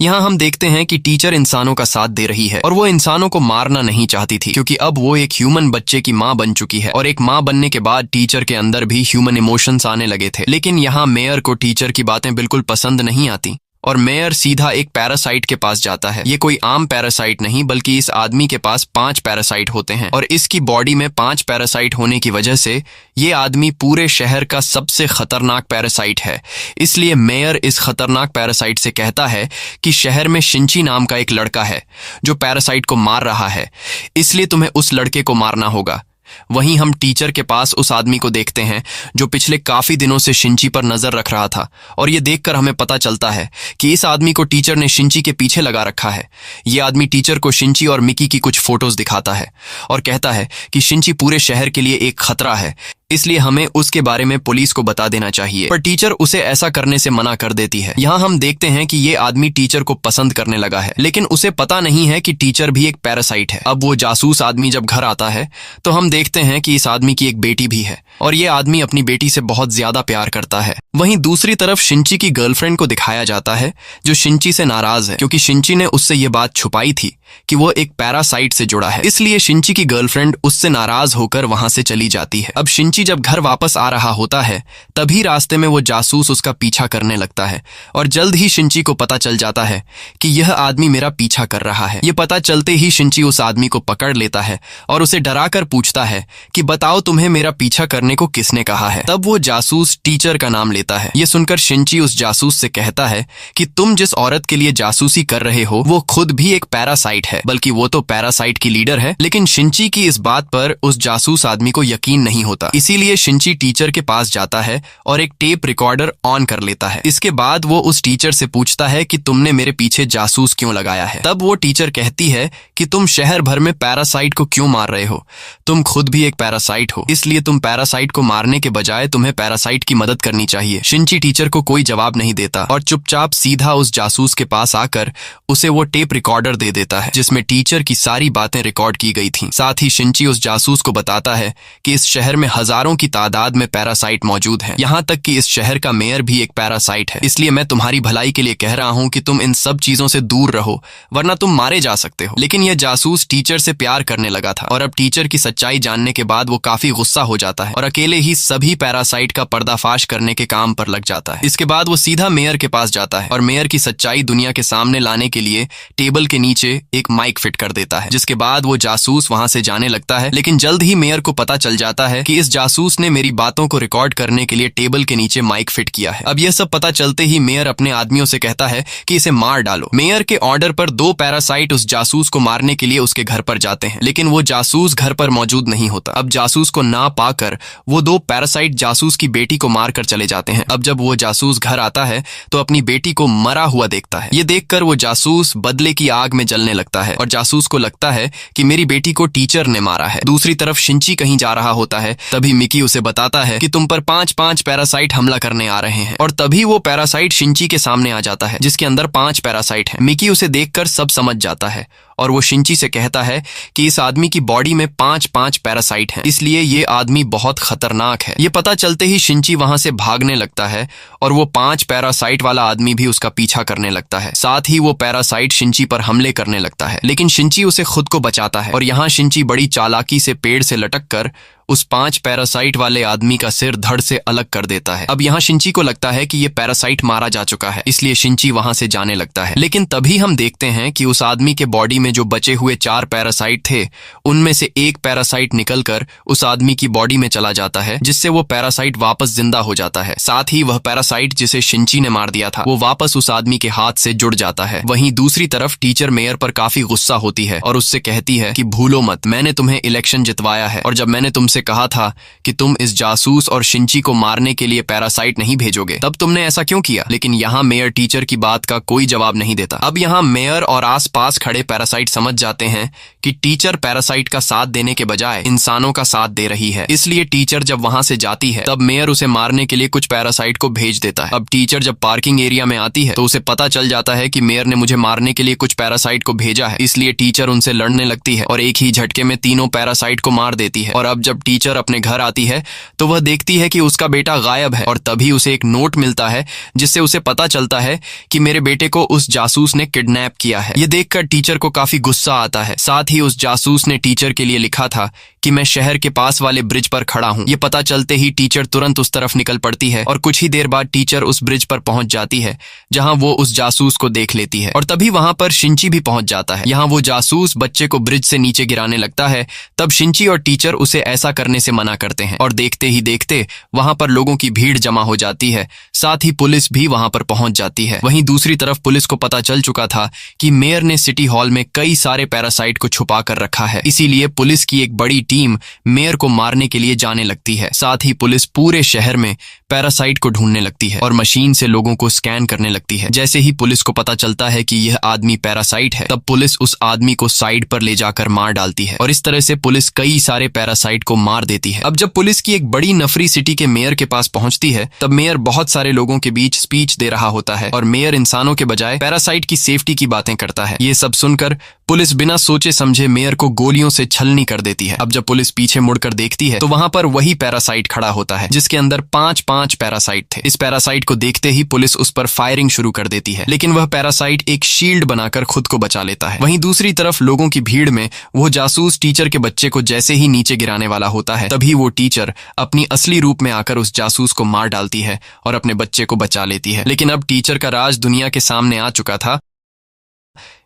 यहाँ हम देखते हैं कि टीचर इंसानों का साथ दे रही है और वो इंसानों को मारना नहीं चाहती थी क्योंकि अब वो एक ह्यूमन बच्चे की माँ बन चुकी है और एक माँ बनने के बाद टीचर के अंदर भी ह्यूमन इमोशंस आने लगे थे। लेकिन यहाँ मेयर को टीचर की बातें बिल्कुल पसंद नहीं आती और मेयर सीधा एक पैरासाइट के पास जाता है। ये कोई आम पैरासाइट नहीं बल्कि इस आदमी के पास 5 पैरासाइट होते हैं और इसकी बॉडी में 5 पैरासाइट होने की वजह से ये आदमी पूरे शहर का सबसे खतरनाक पैरासाइट है। इसलिए मेयर इस खतरनाक पैरासाइट से कहता है कि शहर में शिंची नाम का एक लड़का है जो पैरासाइट को मार रहा है, इसलिए तुम्हें उस लड़के को मारना होगा। वहीं हम टीचर के पास उस आदमी को देखते हैं जो पिछले काफी दिनों से शिंची पर नजर रख रहा था और ये देखकर हमें पता चलता है कि इस आदमी को टीचर ने शिंची के पीछे लगा रखा है। ये आदमी टीचर को शिंची और मिकी की कुछ फोटोज दिखाता है और कहता है कि शिंची पूरे शहर के लिए एक खतरा है, इसलिए हमें उसके बारे में पुलिस को बता देना चाहिए, पर टीचर उसे ऐसा करने से मना कर देती है। यहाँ हम देखते हैं कि ये आदमी टीचर को पसंद करने लगा है, लेकिन उसे पता नहीं है कि टीचर भी एक पैरासाइट है। अब वो जासूस आदमी जब घर आता है तो हम देखते हैं कि इस आदमी की एक बेटी भी है और ये आदमी अपनी बेटी से बहुत ज्यादा प्यार करता है। वहीं दूसरी तरफ शिंची की गर्लफ्रेंड को दिखाया जाता है जो शिंची से नाराज है क्योंकि शिंची ने उससे ये बात छुपाई थी कि वो एक पैरासाइट से जुड़ा है, इसलिए शिंची की गर्लफ्रेंड उससे नाराज होकर वहां से चली जाती है। अब शिंची शिंची जब घर वापस आ रहा होता है तभी रास्ते में वो जासूस उसका पीछा करने लगता है और जल्द ही शिंची को पता चल जाता है कि यह आदमी मेरा पीछा कर रहा है। ये पता चलते ही शिंची उस आदमी को पकड़ लेता है और उसे डराकर पूछता है कि बताओ तुम्हें मेरा पीछा करने को किसने कहा है। तब वो जासूस टीचर का नाम लेता है। ये सुनकर शिंची उस जासूस से कहता है कि तुम जिस औरत के लिए जासूसी कर रहे हो वो खुद भी एक पैरासाइट है, बल्कि वो तो पैरासाइट की लीडर है। लेकिन शिंची की इस बात पर उस जासूस आदमी को यकीन नहीं होता, इसीलिए शिंची टीचर के पास जाता है और एक टेप रिकॉर्डर ऑन कर लेता है। इसके बाद वो उस टीचर से पूछता है कि तुमने मेरे पीछे जासूस क्यों लगाया है। तब वो टीचर कहती है कि तुम शहर भर में पैरासाइट को क्यों मार रहे हो, तुम खुद भी एक पैरासाइट हो, इसलिए तुम पैरासाइट को मारने के बजाय तुम्हें पैरासाइट की मदद करनी चाहिए। शिंची टीचर को कोई जवाब नहीं देता और चुपचाप सीधा उस जासूस के पास आकर उसे वो टेप रिकॉर्डर दे देता है जिसमें टीचर की सारी बातें रिकॉर्ड की गई थीं। साथ ही शिंची उस जासूस को बताता है कि इस शहर में हजारों की तादाद में पैरासाइट मौजूद हैं, यहाँ तक कि इस शहर का मेयर भी एक पैरासाइट है, इसलिए मैं तुम्हारी भलाई के लिए कह रहा हूँ कि तुम इन सब चीजों से दूर रहो वरना तुम मारे जा सकते हो। लेकिन यह जासूस टीचर से प्यार करने लगा था और अब टीचर की सच्चाई जानने के बाद वो काफी गुस्सा हो जाता है और अकेले ही सभी पैरासाइट का पर्दाफाश करने के काम पर लग जाता है। इसके बाद वो सीधा मेयर के पास जाता है और मेयर की सच्चाई दुनिया के सामने लाने के लिए टेबल के नीचे एक माइक फिट कर देता है, जिसके बाद वो जासूस वहां से जाने लगता है। लेकिन जल्द ही मेयर को पता चल जाता है कि इस जासूस ने मेरी बातों को रिकॉर्ड करने के लिए टेबल के नीचे माइक फिट किया है। अब यह सब पता चलते ही मेयर अपने आदमियों से कहता है कि इसे मार डालो। मेयर के ऑर्डर पर 2 पैरासाइट उस जासूस को मारने के लिए उसके घर पर जाते हैं, लेकिन वो जासूस घर पर मौजूद नहीं होता। अब जासूस को ना पाकर वो 2 पैरासाइट जासूस की बेटी को मारकर चले जाते हैं। अब जब वो जासूस घर आता है तो अपनी बेटी को मरा हुआ देखता है। ये देखकर वो जासूस बदले की आग में जलने लगता है और जासूस को लगता है कि मेरी बेटी को टीचर ने मारा है। दूसरी तरफ शिंची कहीं जा रहा होता है, तभी मिकी उसे बताता है कि तुम पर 5-5 पैरासाइट हमला करने आ रहे हैं और तभी वो पैरासाइट शिंची के सामने आ जाता है जिसके अंदर 5 पैरासाइट हैं। मिकी उसे देखकर सब समझ जाता है और वो शिंची से कहता है कि इस आदमी की बॉडी में 5-5 पैरासाइट हैं, इसलिए ये आदमी बहुत खतरनाक है। ये पता चलते ही शिंची वहां से भागने लगता है और वो 5 पैरासाइट वाला आदमी भी उसका पीछा करने लगता है। साथ ही वो पैरासाइट शिंची पर हमले करने लगता है, लेकिन शिंची उसे खुद को बचाता है और यहाँ शिंची बड़ी चालाकी से पेड़ से लटक कर उस 5 पैरासाइट वाले आदमी का सिर धड़ से अलग कर देता है। अब यहाँ शिंची को लगता है कि ये पैरासाइट मारा जा चुका है, इसलिए शिंची वहां से जाने लगता है। लेकिन तभी हम देखते हैं कि उस आदमी के बॉडी में जो बचे हुए 4 पैरासाइट थे उनमें से एक पैरासाइट निकलकर उस आदमी की बॉडी में चला जाता है, जिससे वो पैरासाइट वापस जिंदा हो जाता है। साथ ही वह पैरासाइट जिसे शिंची ने मार दिया था वो वापस उस आदमी के हाथ से जुड़ जाता है। वहीं दूसरी तरफ टीचर मेयर पर काफी गुस्सा होती है और उससे कहती है कि भूलो मत, मैंने तुम्हें इलेक्शन जितवाया है और जब मैंने तुमसे कहा था कि तुम इस जासूस और शिंची को मारने के लिए पैरासाइट नहीं भेजोगे, तब तुमने ऐसा क्यों किया। लेकिन यहाँ मेयर टीचर की बात का कोई जवाब नहीं देता। अब यहाँ मेयर और आसपास खड़े पैरासाइट समझ जाते हैं कि टीचर पैरासाइट का साथ देने के बजाय इंसानों का साथ दे रही है, इसलिए टीचर जब वहां से जाती है तब मेयर उसे मारने के लिए कुछ पैरासाइट को भेज देता है। अब टीचर जब पार्किंग एरिया में आती है तो उसे पता चल जाता है कि मेयर ने मुझे मारने के लिए कुछ पैरासाइट को भेजा है, इसलिए टीचर उनसे लड़ने लगती है और एक ही झटके में तीनों पैरासाइट को मार देती है। और अब जब टीचर अपने घर आती है तो वह देखती है कि उसका बेटा गायब है और तभी उसे एक नोट मिलता है जिससे उसे पता चलता है कि मेरे बेटे को उस जासूस ने किडनैप किया है। ये देखकर टीचर को काफी गुस्सा आता है। साथ ही उस जासूस ने टीचर के लिए लिखा था कि मैं शहर के पास वाले ब्रिज पर खड़ा हूँ। ये पता चलते ही टीचर तुरंत उस तरफ निकल पड़ती है और कुछ ही देर बाद टीचर उस ब्रिज पर पहुंच जाती है जहां वो उस जासूस को देख लेती है और तभी वहां पर शिंची भी पहुंच जाता है। यहाँ वो जासूस बच्चे को ब्रिज से नीचे गिराने लगता है, तब शिंची और टीचर उसे ऐसा करने से मना करते हैं और देखते ही देखते वहां पर लोगों की भीड़ जमा हो जाती है। साथ ही पुलिस भी वहां पर पहुंच जाती है। वहीं दूसरी तरफ पुलिस को पता चल चुका था कि मेयर ने सिटी हॉल में कई सारे पैरासाइट को छुपा कर रखा है, इसीलिए पुलिस की एक बड़ी टीम मेयर को मारने के लिए जाने लगती है। साथ ही पुलिस पूरे शहर में पैरासाइट को ढूंढने लगती है और मशीन से लोगों को स्कैन करने लगती है। जैसे ही पुलिस को पता चलता है कि यह आदमी पैरासाइट है, तब पुलिस उस आदमी को साइड पर ले जाकर मार डालती है और इस तरह से पुलिस कई सारे पैरासाइट को मार देती है। अब जब पुलिस की एक बड़ी नफरी सिटी के मेयर के पास पहुंचती है, तब मेयर बहुत सारे लोगों के बीच स्पीच दे रहा होता है और मेयर इंसानों के बजाय पैरासाइट की सेफ्टी की बातें करता है। ये सब सुनकर पुलिस बिना सोचे समझे मेयर को गोलियों से छलनी कर देती है। अब जब पुलिस पीछे मुड़कर देखती है तो वहां पर वही पैरासाइट खड़ा होता है जिसके अंदर 5 पैरासाइट थे। इस पैरासाइट को देखते ही पुलिस उस पर फायरिंग शुरू कर देती है, लेकिन वह पैरासाइट एक शील्ड बनाकर खुद को बचा लेता है। वहीं दूसरी तरफ लोगों की भीड़ में वो जासूस टीचर के बच्चे को जैसे ही नीचे गिराने वाला होता है, तभी वो टीचर अपनी असली रूप में आकर उस जासूस को मार डालती है और अपने बच्चे को बचा लेती है। लेकिन अब टीचर का राज दुनिया के सामने आ चुका था,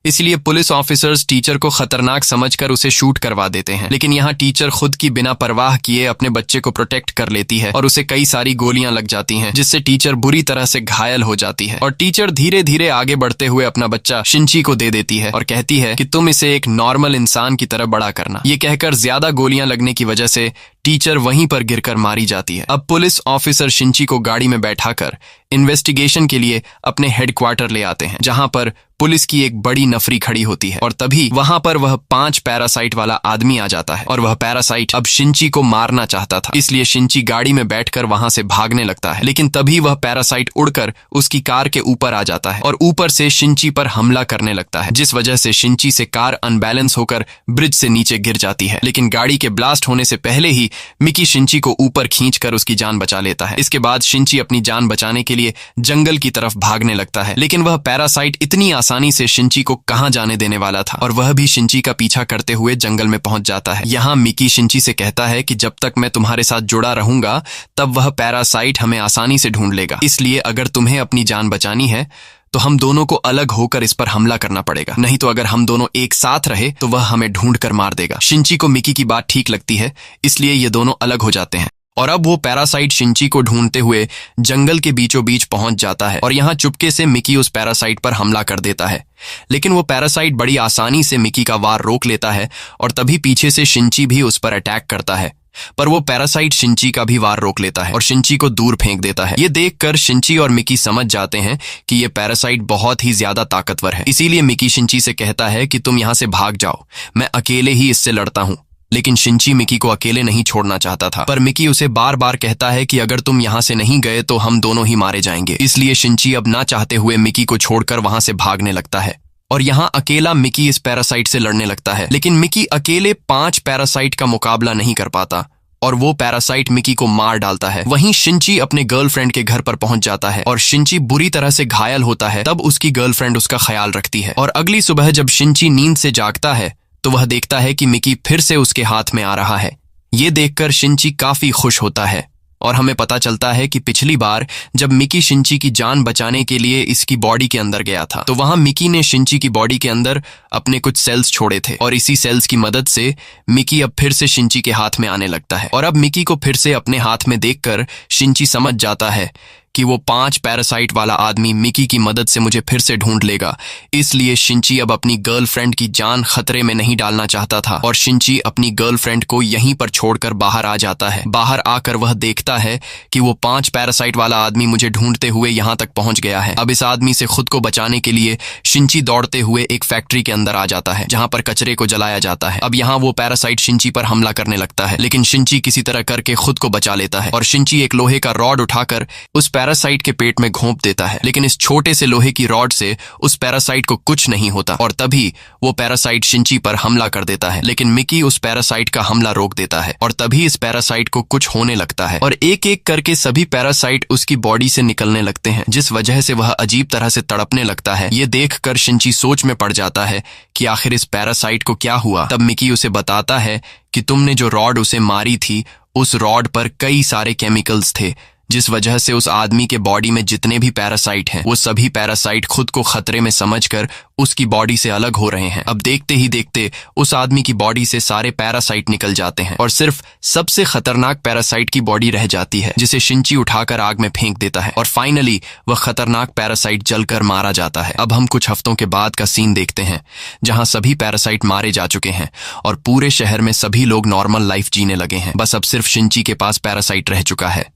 इसलिए पुलिस ऑफिसर्स टीचर को खतरनाक समझकर उसे शूट करवा देते हैं। लेकिन यहाँ टीचर खुद की बिना परवाह किए अपने बच्चे को प्रोटेक्ट कर लेती है और उसे कई सारी गोलियां लग जाती हैं, जिससे टीचर बुरी तरह से घायल हो जाती है। और टीचर धीरे धीरे आगे बढ़ते हुए अपना बच्चा शिंची को दे देती है और कहती है कि तुम इसे एक नॉर्मल इंसान की तरह बड़ा करना। ये कहकर ज्यादा गोलियां लगने की वजह से टीचर वहीं पर गिरकर मारी जाती है। अब पुलिस ऑफिसर शिंची को गाड़ी में बैठाकर इन्वेस्टिगेशन के लिए अपने हेडक्वार्टर ले आते हैं, जहां पर पुलिस की एक बड़ी नफरी खड़ी होती है और तभी वहां पर वह 5 पैरासाइट वाला आदमी आ जाता है और वह पैरासाइट अब शिंची को मारना चाहता था, इसलिए शिंची गाड़ी में बैठकर वहां से भागने लगता है। लेकिन तभी वह पैरासाइट उड़कर उसकी कार के ऊपर आ जाता है और ऊपर से शिंची पर हमला करने लगता है, जिस वजह से शिंची से कार अनबैलेंस होकर ब्रिज से नीचे गिर जाती है। लेकिन गाड़ी के ब्लास्ट होने से पहले ही मिकी शिंची को ऊपर खींचकर उसकी जान बचा लेता है। इसके बाद शिंची अपनी जान बचाने के लिए जंगल की तरफ भागने लगता है, लेकिन वह पैरासाइट इतनी आसानी से शिंची को कहां जाने देने वाला था और वह भी शिंची का पीछा करते हुए जंगल में पहुंच जाता है। यहाँ मिकी शिंची से कहता है कि जब तक मैं तुम्हारे साथ जुड़ा रहूंगा तब वह पैरासाइट हमें आसानी से ढूंढ लेगा, इसलिए अगर तुम्हें अपनी जान बचानी है तो हम दोनों को अलग होकर इस पर हमला करना पड़ेगा, नहीं तो अगर हम दोनों एक साथ रहे तो वह हमें ढूंढ कर मार देगा। शिंची को मिकी की बात ठीक लगती है, इसलिए ये दोनों अलग हो जाते हैं और अब वो पैरासाइट शिंची को ढूंढते हुए जंगल के बीचों बीच पहुंच जाता है और यहाँ चुपके से मिकी उस पैरासाइट पर हमला कर देता है। लेकिन वो पैरासाइट बड़ी आसानी से मिकी का वार रोक लेता है और तभी पीछे से शिंची भी उस पर अटैक करता है, पर वो पैरासाइट शिंची का भी वार रोक लेता है और शिंची को दूर फेंक देता है। ये देखकर शिंची और मिकी समझ जाते हैं कि ये पैरासाइट बहुत ही ज्यादा ताकतवर है, इसीलिए मिकी शिंची से कहता है कि तुम यहाँ से भाग जाओ, मैं अकेले ही इससे लड़ता हूँ। लेकिन शिंची मिकी को अकेले नहीं छोड़ना चाहता था, पर मिकी उसे बार बार कहता है कि अगर तुम यहाँ से नहीं गए तो हम दोनों ही मारे जाएंगे। इसलिए शिंची अब ना चाहते हुए मिकी को छोड़कर वहां से भागने लगता है और यहाँ अकेला मिकी इस पैरासाइट से लड़ने लगता है। लेकिन मिकी अकेले 5 पैरासाइट का मुकाबला नहीं कर पाता और वो पैरासाइट मिकी को मार डालता है। वहीं शिंची अपने गर्लफ्रेंड के घर पर पहुंच जाता है और शिंची बुरी तरह से घायल होता है, तब उसकी गर्लफ्रेंड उसका ख्याल रखती है। और अगली सुबह जब शिंची नींद से जागता है तो वह देखता है कि मिकी फिर से उसके हाथ में आ रहा है। ये देखकर शिंची काफी खुश होता है और हमें पता चलता है कि पिछली बार जब मिकी शिंची की जान बचाने के लिए इसकी बॉडी के अंदर गया था तो वहां मिकी ने शिंची की बॉडी के अंदर अपने कुछ सेल्स छोड़े थे और इसी सेल्स की मदद से मिकी अब फिर से शिंची के हाथ में आने लगता है। और अब मिकी को फिर से अपने हाथ में देखकर शिंची समझ जाता है कि वो 5 पैरासाइट वाला आदमी मिकी की मदद से मुझे फिर से ढूंढ लेगा, इसलिए शिंची अब अपनी गर्लफ्रेंड की जान खतरे में नहीं डालना चाहता था और शिंची अपनी गर्लफ्रेंड को यहीं पर छोड़कर बाहर आ जाता है। बाहर आकर वह देखता है कि वो 5 पैरासाइट वाला आदमी मुझे ढूंढते हुए यहाँ तक पहुंच गया है। अब इस आदमी से खुद को बचाने के लिए शिंची दौड़ते हुए एक फैक्ट्री के अंदर आ जाता है जहां पर कचरे को जलाया जाता है। अब यहाँ वो पैरासाइट शिंची पर हमला करने लगता है, लेकिन शिंची किसी तरह करके खुद को बचा लेता है और शिंची एक लोहे का रॉड उठाकर उस पैरासाइट के पेट में घोंप देता है। लेकिन इस छोटे से लोहे की रॉड से उस पैरासाइट को कुछ नहीं होता और तभी वो पैरासाइट शिंची पर हमला कर देता है। लेकिन मिकी उस पैरासाइट का हमला रोक देता है और तभी इस पैरासाइट को कुछ होने लगता है और एक एक करके सभी पैरासाइट उसकी बॉडी से निकलने लगते हैं, जिस वजह से वह अजीब तरह से तड़पने लगता है। ये देखकर शिंची सोच में पड़ जाता है कि आखिर इस पैरासाइट को क्या हुआ। तब मिकी उसे बताता है कि तुमने जो रॉड उसे मारी थी उस रॉड पर कई सारे केमिकल्स थे, जिस वजह से उस आदमी के बॉडी में जितने भी पैरासाइट हैं वो सभी पैरासाइट खुद को खतरे में समझकर उसकी बॉडी से अलग हो रहे हैं। अब देखते ही देखते उस आदमी की बॉडी से सारे पैरासाइट निकल जाते हैं और सिर्फ सबसे खतरनाक पैरासाइट की बॉडी रह जाती है, जिसे शिंची उठाकर आग में फेंक देता है और फाइनली वह खतरनाक पैरासाइट जलकर मारा जाता है। अब हम कुछ हफ्तों के बाद का सीन देखते हैं जहां सभी पैरासाइट मारे जा चुके हैं और पूरे शहर में सभी लोग नॉर्मल लाइफ जीने लगे हैं। बस अब सिर्फ शिंची के पास पैरासाइट रह चुका है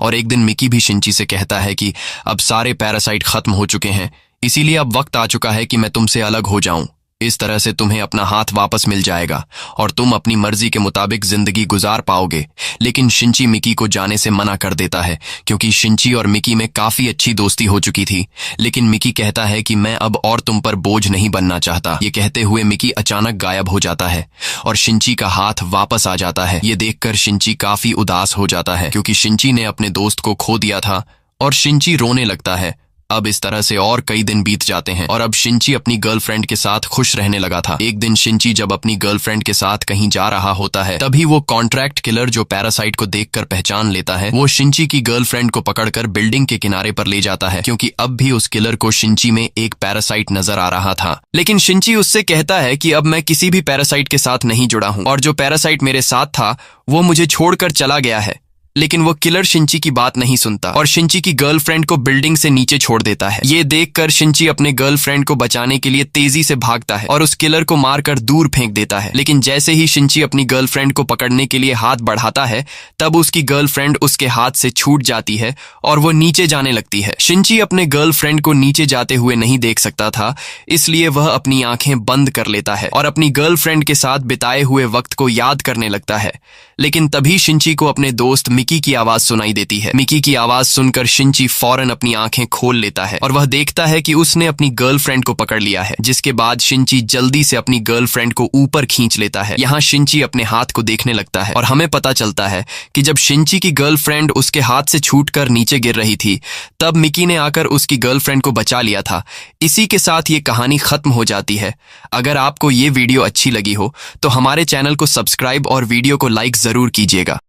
और एक दिन मिकी भी शिंची से कहता है कि अब सारे पैरासाइट खत्म हो चुके हैं, इसीलिए अब वक्त आ चुका है कि मैं तुमसे अलग हो जाऊं। इस तरह से तुम्हें अपना हाथ वापस मिल जाएगा और तुम अपनी मर्जी के मुताबिक जिंदगी गुजार पाओगे। लेकिन शिंची मिकी को जाने से मना कर देता है क्योंकि शिंची और मिकी में काफी अच्छी दोस्ती हो चुकी थी। लेकिन मिकी कहता है कि मैं अब और तुम पर बोझ नहीं बनना चाहता। ये कहते हुए मिकी अचानक गायब हो जाता है और शिंची का हाथ वापस आ जाता है। ये देखकर शिंची काफी उदास हो जाता है क्योंकि शिंची ने अपने दोस्त को खो दिया था और शिंची रोने लगता है। अब इस तरह से और कई दिन बीत जाते हैं और अब शिंची अपनी गर्लफ्रेंड के साथ खुश रहने लगा था। एक दिन शिंची जब अपनी गर्लफ्रेंड के साथ कहीं जा रहा होता है, तभी वो कॉन्ट्रैक्ट किलर जो पैरासाइट को देखकर पहचान लेता है, वो शिंची की गर्लफ्रेंड को पकड़कर बिल्डिंग के किनारे पर ले जाता है क्योंकि अब भी उस किलर को शिंची में एक पैरासाइट नजर आ रहा था। लेकिन शिंची उससे कहता है कि अब मैं किसी भी पैरासाइट के साथ नहीं जुड़ा हूं और जो पैरासाइट मेरे साथ था वो मुझे छोड़कर चला गया है। लेकिन वो किलर शिंची की बात नहीं सुनता और शिंची की गर्लफ्रेंड को बिल्डिंग से नीचे छोड़ देता है। ये देखकर शिंची अपने गर्लफ्रेंड को बचाने के लिए तेजी से भागता है और उस किलर को मारकर दूर फेंक देता है। लेकिन जैसे ही शिंची अपनी गर्लफ्रेंड को पकड़ने के लिए हाथ बढ़ाता है, तब उसकी गर्लफ्रेंड उसके हाथ से छूट जाती है और वो नीचे जाने लगती है। शिंची अपने गर्लफ्रेंड को नीचे जाते हुए नहीं देख सकता था, इसलिए वह अपनी आंखें बंद कर लेता है और अपनी गर्लफ्रेंड के साथ बिताए हुए वक्त को याद करने लगता है। लेकिन तभी शिंची को अपने दोस्त मिकी की आवाज सुनाई देती है। मिकी की आवाज सुनकर शिंची फौरन अपनी आंखें खोल लेता है और वह देखता है कि उसने अपनी गर्लफ्रेंड को पकड़ लिया है, जिसके बाद शिंची जल्दी से अपनी गर्लफ्रेंड को ऊपर खींच लेता है। यहाँ शिंची अपने हाथ को देखने लगता है और हमें पता चलता है कि जब शिंची की गर्लफ्रेंड उसके हाथ से छूटकर नीचे गिर रही थी, तब मिकी ने आकर उसकी गर्लफ्रेंड को बचा लिया था। इसी के साथ ये कहानी खत्म हो जाती है। अगर आपको ये वीडियो अच्छी लगी हो तो हमारे चैनल को सब्सक्राइब और वीडियो को लाइक जरूर कीजिएगा।